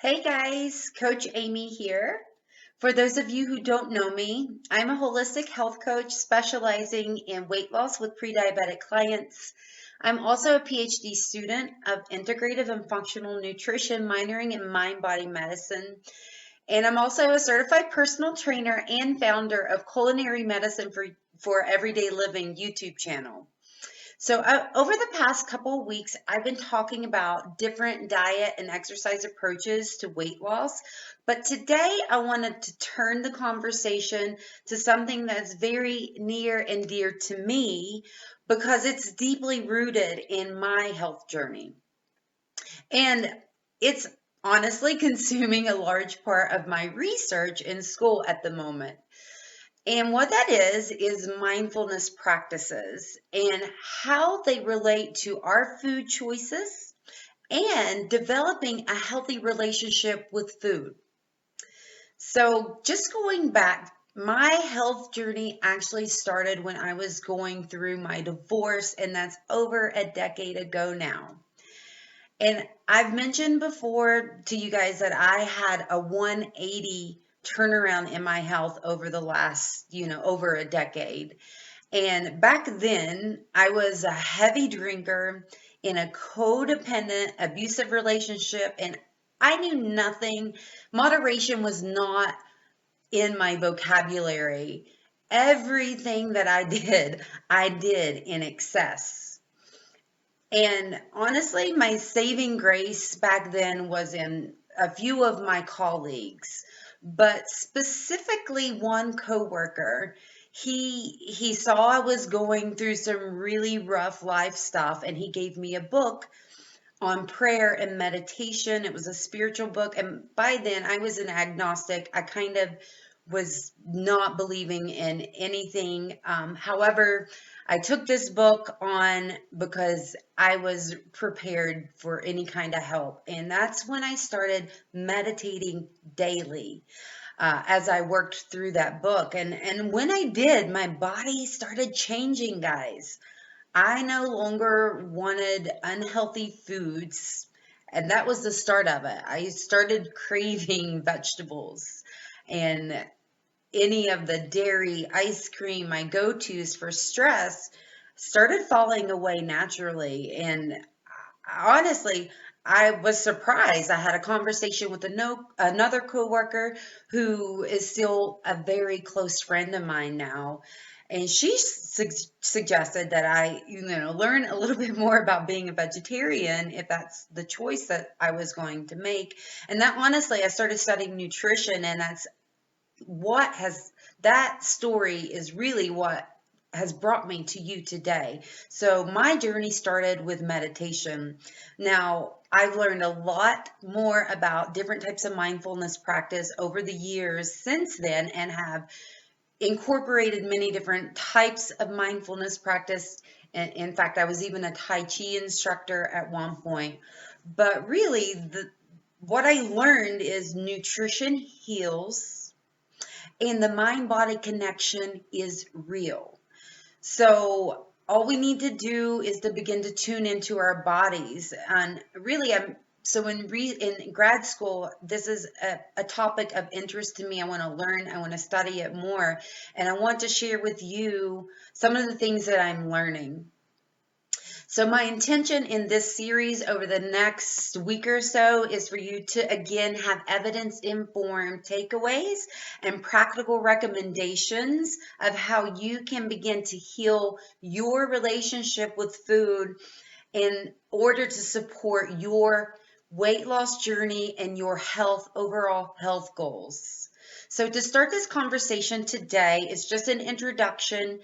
Hey guys, Coach Amy here. For those of you who don't know me, I'm a holistic health coach specializing in weight loss with pre-diabetic clients. I'm also a PhD student of integrative and functional nutrition, minoring in mind-body medicine. And I'm also a certified personal trainer and founder of Culinary Medicine for Everyday Living YouTube channel. So, over the past couple of weeks, I've been talking about different diet and exercise approaches to weight loss. But today, I wanted to turn the conversation to something that's very near and dear to me because it's deeply rooted in my health journey. And it's honestly consuming a large part of my research in school at the moment. And what that is mindfulness practices and how they relate to our food choices and developing a healthy relationship with food. So, just going back, my health journey actually started when I was going through my divorce, and that's over a decade ago now. And I've mentioned before to you guys that I had a 180 turnaround in my health over the last, over a decade. And back then, I was a heavy drinker in a codependent, abusive relationship, and I knew nothing. Moderation was not in my vocabulary. Everything that I did in excess. And honestly, my saving grace back then was in a few of my colleagues, but specifically one coworker. He saw I was going through some really rough life stuff, and he gave me a book on prayer and meditation. It was a spiritual book, and by then I was an agnostic. I kind of was not believing in anything. However, I took this book on because I was prepared for any kind of help, and that's when I started meditating daily. As I worked through that book, and when I did, my body started changing, guys. I no longer wanted unhealthy foods, and that was the start of it. I started craving vegetables and any of the dairy, ice cream, my go-tos for stress started falling away naturally. And honestly, I was surprised. I had a conversation with another coworker who is still a very close friend of mine now. And she suggested that I, learn a little bit more about being a vegetarian if that's the choice that I was going to make. And that honestly, I started studying nutrition, and what has that story is really what has brought me to you today. So my journey started with meditation. Now, I've learned a lot more about different types of mindfulness practice over the years since then and have incorporated many different types of mindfulness practice. And in fact, I was even a Tai Chi instructor at one point. But really, what I learned is nutrition heals and the mind body connection is real. So all we need to do is to begin to tune into our bodies. And really, in grad school, this is a topic of interest to me. I want to learn, I want to study it more, and I want to share with you some of the things that I'm learning. So my intention in this series over the next week or so is for you to again have evidence-informed takeaways and practical recommendations of how you can begin to heal your relationship with food in order to support your weight loss journey and your overall health goals. So to start this conversation today, it's just an introduction.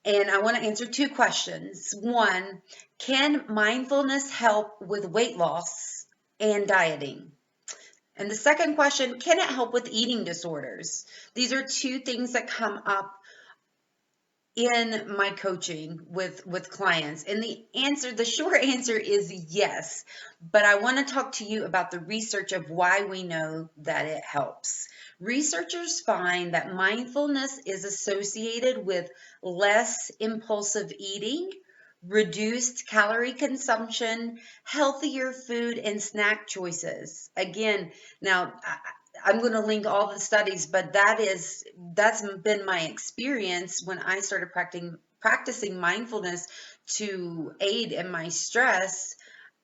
And I want to answer two questions. One, can mindfulness help with weight loss and dieting? And the second question, can it help with eating disorders? These are two things that come up in my coaching with clients. And the short answer is yes. But I want to talk to you about the research of why we know that it helps. Researchers find that mindfulness is associated with less impulsive eating, reduced calorie consumption, healthier food and snack choices. Again, now I'm going to link all the studies, but that's been my experience when I started practicing mindfulness to aid in my stress.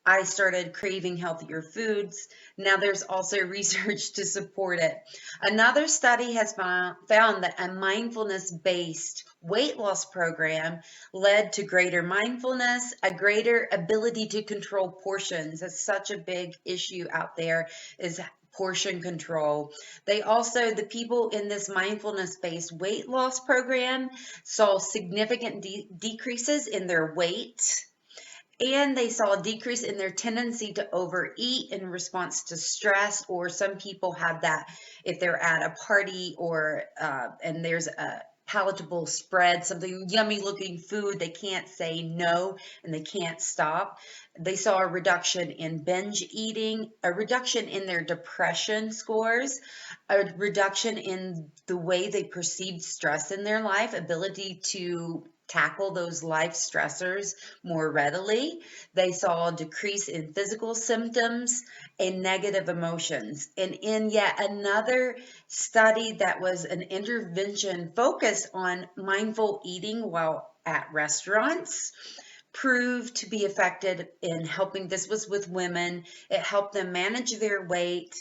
I started craving healthier foods. Now there's also research to support it. Another study has found that a mindfulness-based weight loss program led to greater mindfulness, a greater ability to control portions. That's such a big issue out there, is portion control. The people in this mindfulness-based weight loss program saw significant decreases in their weight, and they saw a decrease in their tendency to overeat in response to stress, or some people have that if they're at a party or and there's a palatable spread, something yummy looking food, they can't say no and they can't stop. They saw a reduction in binge eating, a reduction in their depression scores, a reduction in the way they perceived stress in their life, ability to tackle those life stressors more readily. They saw a decrease in physical symptoms and negative emotions. And in yet another study that was an intervention focused on mindful eating while at restaurants, proved to be effective in helping. This was with women. It helped them manage their weight.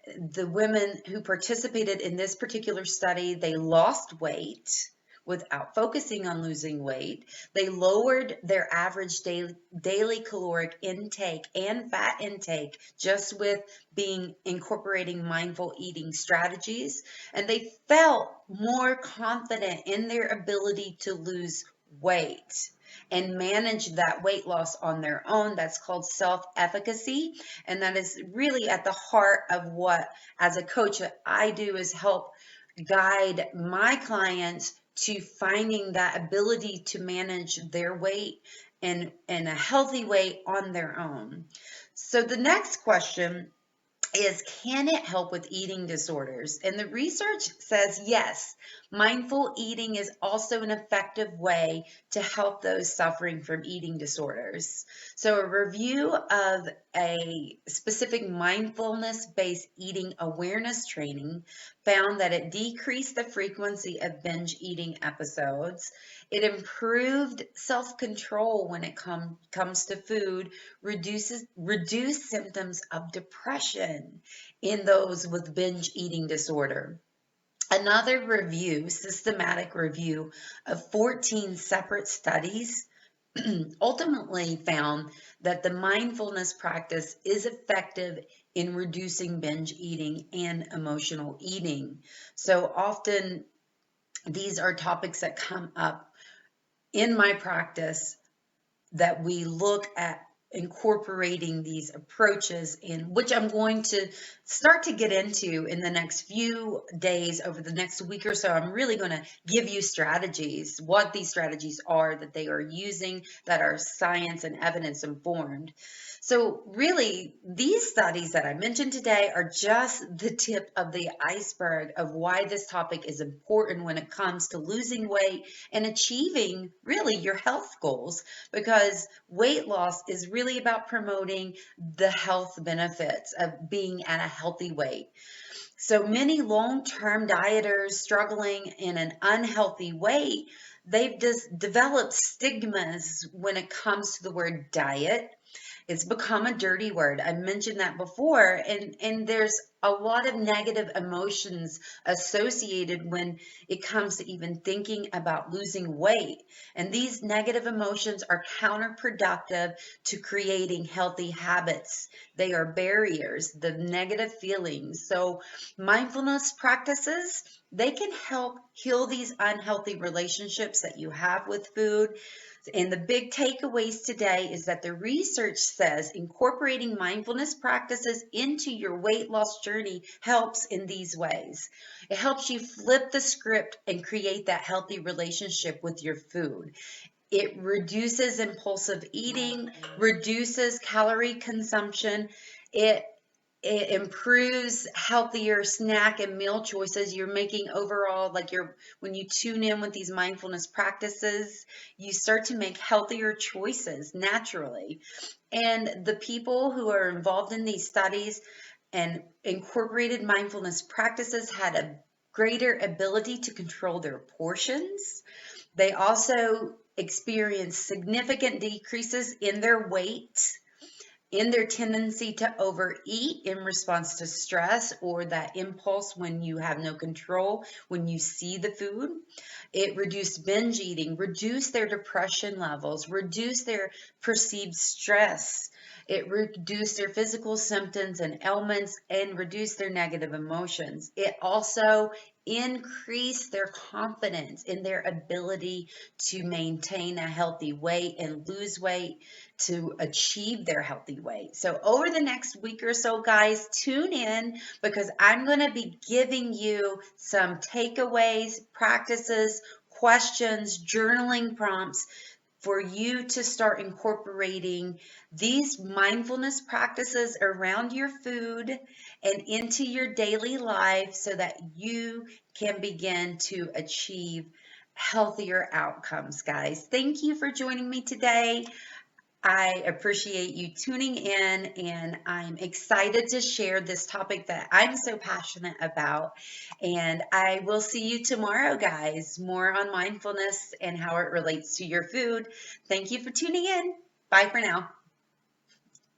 The women who participated in this particular study, they lost weight without focusing on losing weight. They lowered their average daily caloric intake and fat intake just with incorporating mindful eating strategies. And they felt more confident in their ability to lose weight and manage that weight loss on their own. That's called self-efficacy. And that is really at the heart of what, as a coach, I do, is help guide my clients to finding that ability to manage their weight in a healthy way on their own. So the next question is, can it help with eating disorders? And the research says yes, mindful eating is also an effective way to help those suffering from eating disorders. So a review of a specific mindfulness-based eating awareness training found that it decreased the frequency of binge eating episodes. It improved self-control when it comes to food, reduced symptoms of depression in those with binge eating disorder. Another review, systematic review of 14 separate studies, ultimately found that the mindfulness practice is effective in reducing binge eating and emotional eating. So often these are topics that come up in my practice, that we look at incorporating these approaches in, which I'm going to start to get into in the next few days. Over the next week or so, I'm really going to give you strategies, what these strategies are that they are using, that are science and evidence informed. So really, these studies that I mentioned today are just the tip of the iceberg of why this topic is important when it comes to losing weight and achieving really your health goals, because weight loss is really about promoting the health benefits of being at a healthy weight. So many long-term dieters struggling in an unhealthy weight, they've just developed stigmas when it comes to the word diet. It's become a dirty word. I mentioned that before, and there's a lot of negative emotions associated when it comes to even thinking about losing weight. And these negative emotions are counterproductive to creating healthy habits. They are barriers, the negative feelings. So mindfulness practices, they can help heal these unhealthy relationships that you have with food. And the big takeaways today is that the research says incorporating mindfulness practices into your weight loss journey helps in these ways. It helps you flip the script and create that healthy relationship with your food. It reduces impulsive eating, reduces calorie consumption. It It improves healthier snack and meal choices. You're making overall, like when you tune in with these mindfulness practices, you start to make healthier choices naturally. And the people who are involved in these studies and incorporated mindfulness practices had a greater ability to control their portions. They also experienced significant decreases in their weight, in their tendency to overeat in response to stress or that impulse when you have no control, when you see the food. It reduced binge eating, reduced their depression levels, reduced their perceived stress. It reduced their physical symptoms and ailments and reduced their negative emotions. It also increased their confidence in their ability to maintain a healthy weight and lose weight, to achieve their healthy weight. So over the next week or so, guys, tune in because I'm going to be giving you some takeaways, practices, questions, journaling prompts for you to start incorporating these mindfulness practices around your food and into your daily life so that you can begin to achieve healthier outcomes, guys. Thank you for joining me today. I appreciate you tuning in, and I'm excited to share this topic that I'm so passionate about. And I will see you tomorrow, guys. More on mindfulness and how it relates to your food. Thank you for tuning in. Bye for now.